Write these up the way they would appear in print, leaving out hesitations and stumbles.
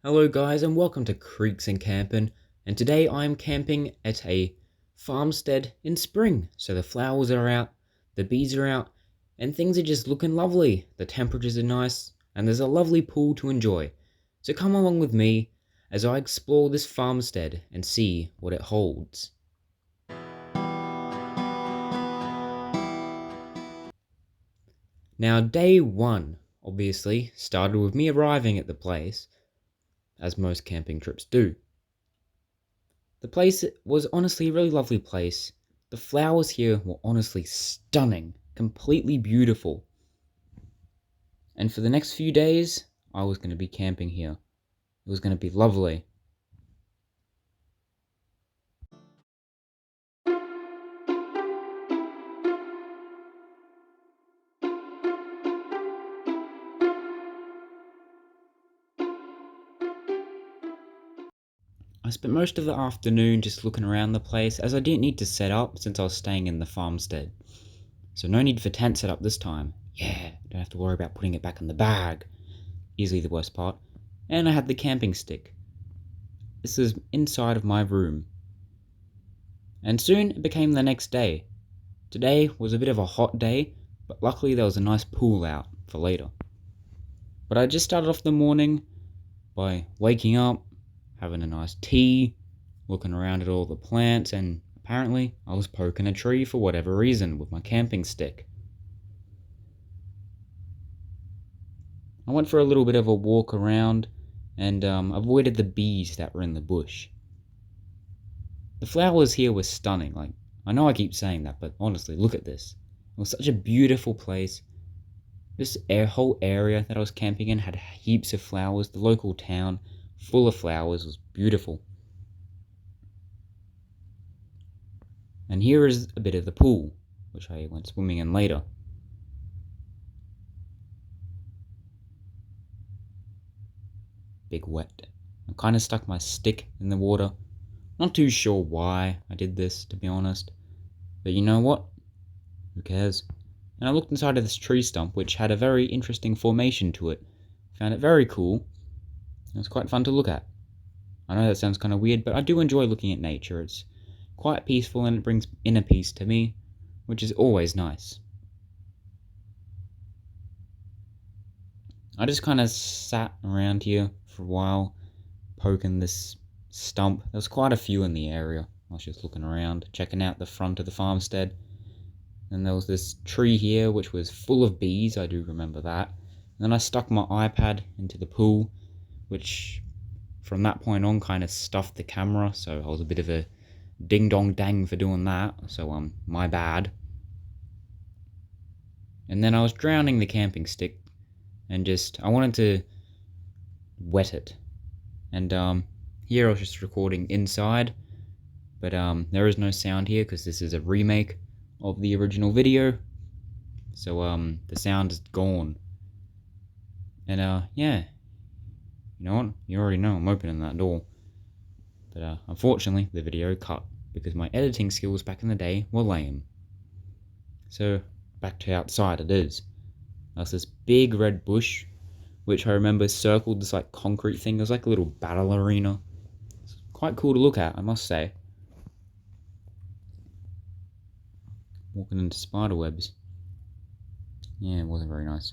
Hello guys and welcome to Creeks and Campin', and today I'm camping at a farmstead in spring. So the flowers are out, the bees are out, and things are just looking lovely. The temperatures are nice, and there's a lovely pool to enjoy. So come along with me as I explore this farmstead and see what it holds. Now day one, obviously, started with me arriving at the place, as most camping trips do. The place was honestly a really lovely place. The flowers here were honestly stunning, completely beautiful. And for the next few days, I was going to be camping here. It was going to be lovely. I spent most of the afternoon just looking around the place, as I didn't need to set up since I was staying in the farmstead. So no need for tent setup this time. Yeah, don't have to worry about putting it back in the bag. Easily the worst part. And I had the camping stick. This is inside of my room. And soon it became the next day. Today was a bit of a hot day, but luckily there was a nice pool out for later. But I just started off the morning by waking up, having a nice tea, looking around at all the plants, and apparently I was poking a tree for whatever reason with my camping stick. I went for a little bit of a walk around and avoided the bees that were in the bush. The flowers here were stunning. I know I keep saying that, but honestly, look at this. It was such a beautiful place. This whole area that I was camping in had heaps of flowers. The local town, full of flowers, was beautiful. And here is a bit of the pool, which I went swimming in later. Big wet. I kind of stuck my stick in the water. Not too sure why I did this, to be honest. But you know what? Who cares? And I looked inside of this tree stump, which had a very interesting formation to it. Found it very cool. It was quite fun to look at. I know that sounds kind of weird, but I do enjoy looking at nature. It's quite peaceful and it brings inner peace to me, which is always nice. I just kind of sat around here for a while, poking this stump. There was quite a few in the area. I was just looking around, checking out the front of the farmstead. And there was this tree here, which was full of bees, I do remember that. And then I stuck my iPad into the pool, which from that point on kind of stuffed the camera, so I was a bit of a ding-dong-dang for doing that, so my bad. And then I was drowning the camping stick, and I wanted to wet it. And here I was just recording inside, but there is no sound here because this is a remake of the original video, so the sound is gone. And yeah, you know what, you already know I'm opening that door. But unfortunately the video cut because my editing skills back in the day were lame. So back to outside it is. There's this big red bush, which I remember circled this concrete thing. It was like a little battle arena. It's quite cool to look at, I must say. Walking into spider webs. Yeah, it wasn't very nice.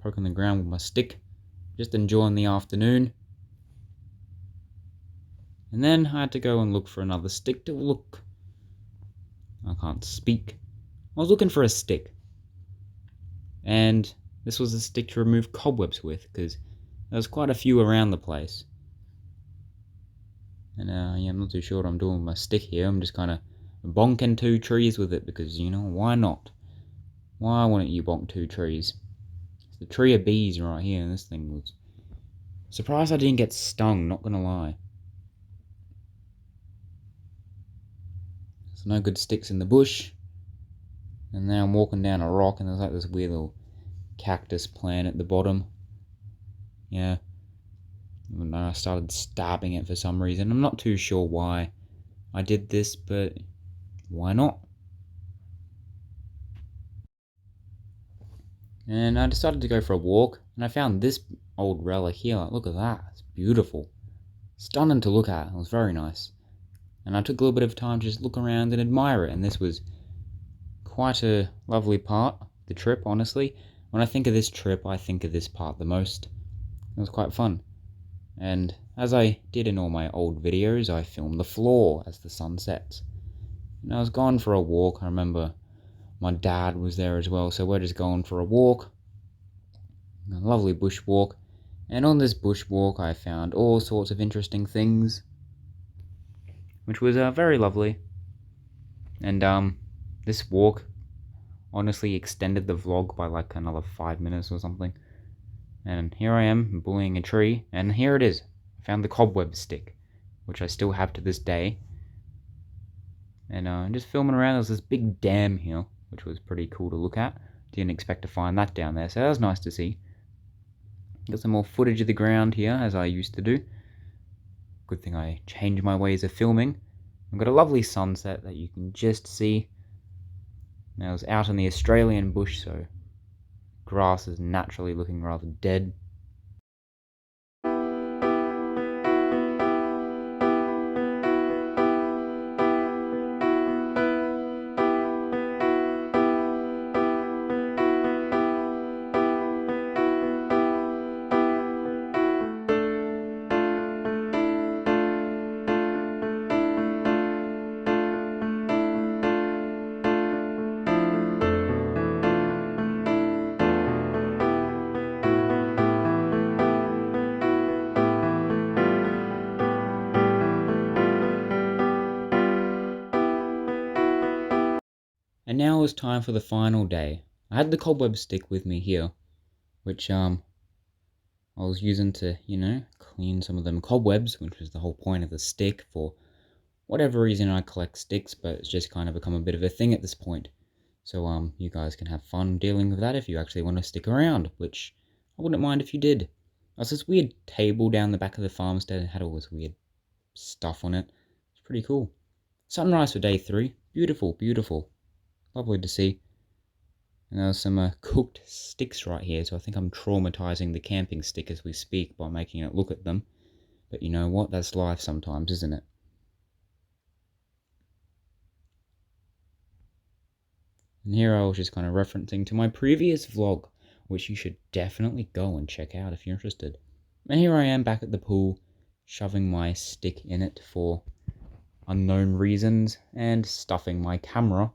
Poking the ground with my stick, just enjoying the afternoon. And then I had to go and look for another stick to look. I can't speak. I was looking for a stick. And this was a stick to remove cobwebs with, because there was quite a few around the place. And yeah, I'm not too sure what I'm doing with my stick here. I'm just kind of bonking two trees with it, because, you know, why not? Why wouldn't you bonk two trees? It's the tree of bees right here, and this thing was... Surprised I didn't get stung, not gonna lie. There's no good sticks in the bush. And now I'm walking down a rock, and there's like this weird little cactus plant at the bottom. Yeah. And then I started stabbing it for some reason. I'm not too sure why I did this, but why not? And I decided to go for a walk, And I found this old relic here. Look at that. It's beautiful. Stunning to look at. It was very nice. And I took a little bit of time to just look around and admire it. And this was quite a lovely part of the trip, honestly. When I think of this trip, I think of this part the most. It was quite fun. And as I did in all my old videos, I filmed the floor as the sun sets. And I was gone for a walk. I remember my dad was there as well, so we're just going for a walk. A lovely bush walk. And on this bush walk, I found all sorts of interesting things, which was very lovely. And this walk honestly extended the vlog by like another 5 minutes or something. And here I am bullying a tree, and here it is. I found the cobweb stick, which I still have to this day. And just filming around, there's this big dam here, which was pretty cool to look at. Didn't expect to find that down there, so that was nice to see. Got some more footage of the ground here, as I used to do. Good thing I changed my ways of filming. I've got a lovely sunset that you can just see. Now, I was out in the Australian bush, so grass is naturally looking rather dead. And now it was time for the final day. I had the cobweb stick with me here, which I was using to, clean some of them cobwebs, which was the whole point of the stick. For whatever reason, I collect sticks, but it's just kind of become a bit of a thing at this point. So you guys can have fun dealing with that if you actually want to stick around, which I wouldn't mind if you did. There's this weird table down the back of the farmstead and had all this weird stuff on it. It's pretty cool. Sunrise for day 3. Beautiful, beautiful. Lovely to see. And there's some cooked sticks right here, so I think I'm traumatizing the camping stick as we speak by making it look at them. But you know what? That's life sometimes, isn't it? And here I was just kind of referencing to my previous vlog, which you should definitely go and check out if you're interested. And here I am back at the pool, shoving my stick in it for unknown reasons, and stuffing my camera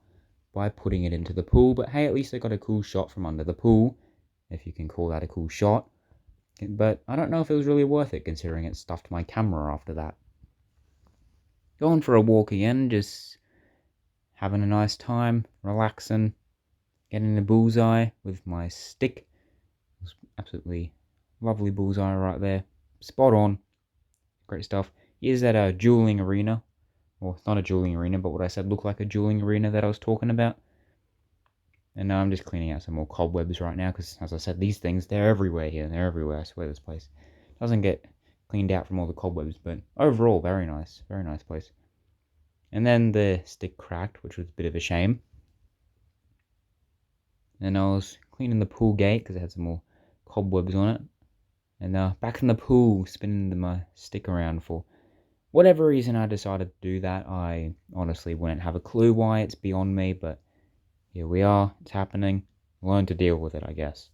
by putting it into the pool. But hey, at least I got a cool shot from under the pool, if you can call that a cool shot. But I don't know if it was really worth it, considering it stuffed my camera after that. Going for a walk again, just having a nice time, relaxing, getting the bullseye with my stick. It was absolutely lovely bullseye right there, spot on, great stuff. Here's that dueling arena. Well, it's not a dueling arena, but what I said looked like a dueling arena that I was talking about. And now I'm just cleaning out some more cobwebs right now, because as I said, these things, they're everywhere here. They're everywhere, I swear this place doesn't get cleaned out from all the cobwebs, but overall, very nice place. And then the stick cracked, which was a bit of a shame. And I was cleaning the pool gate, because it had some more cobwebs on it. And back in the pool, spinning my stick around for whatever reason I decided to do that. I honestly wouldn't have a clue why. It's beyond me, but here we are. It's happening. Learn to deal with it, I guess.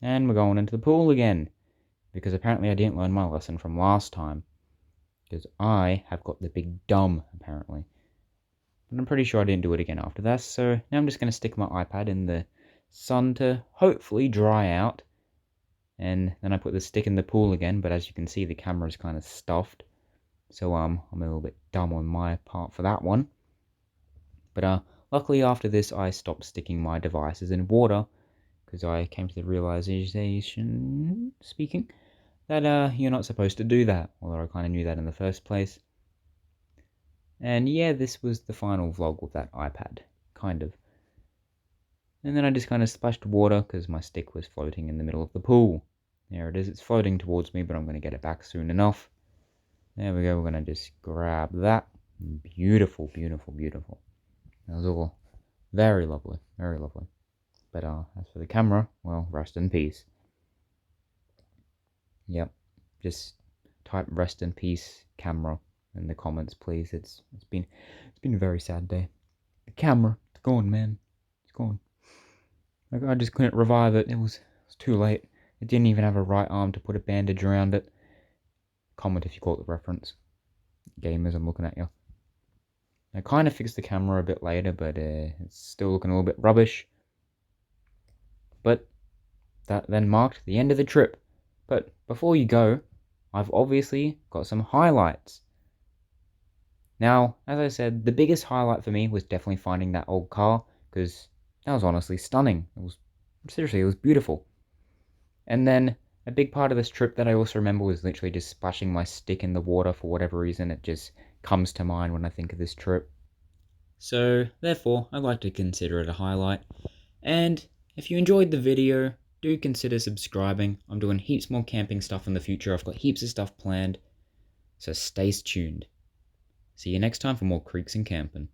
And we're going into the pool again, because apparently I didn't learn my lesson from last time, because I have got the big dumb, apparently. But I'm pretty sure I didn't do it again after that, so now I'm just going to stick my iPad in the sun to hopefully dry out, and then I put the stick in the pool again. But as you can see, the camera's kind of stuffed. So I'm a little bit dumb on my part for that one. But luckily after this, I stopped sticking my devices in water, because I came to the realization, speaking, that you're not supposed to do that, although I kind of knew that in the first place. And yeah, this was the final vlog with that iPad, kind of. And then I just kind of splashed water, because my stick was floating in the middle of the pool. There it is, it's floating towards me, but I'm going to get it back soon enough. There we go, we're going to just grab that. Beautiful, beautiful, beautiful. That was all very lovely, very lovely. But as for the camera, well, rest in peace. Yep. Just type rest in peace camera in the comments, please. It's been a very sad day. The camera, it's gone, man. It's gone. Like, I just couldn't revive it. It was too late. It didn't even have a right arm to put a bandage around it. Comment if you caught the reference. Gamers, I'm looking at you. I kind of fixed the camera a bit later, but it's still looking a little bit rubbish. But that then marked the end of the trip. But before you go, I've obviously got some highlights. Now, as I said, the biggest highlight for me was definitely finding that old car, because that was honestly stunning. Seriously, it was beautiful. And then a big part of this trip that I also remember was literally just splashing my stick in the water for whatever reason. It just comes to mind when I think of this trip. So, therefore, I'd like to consider it a highlight. And if you enjoyed the video, do consider subscribing. I'm doing heaps more camping stuff in the future. I've got heaps of stuff planned. So stay tuned. See you next time for more creeks and camping.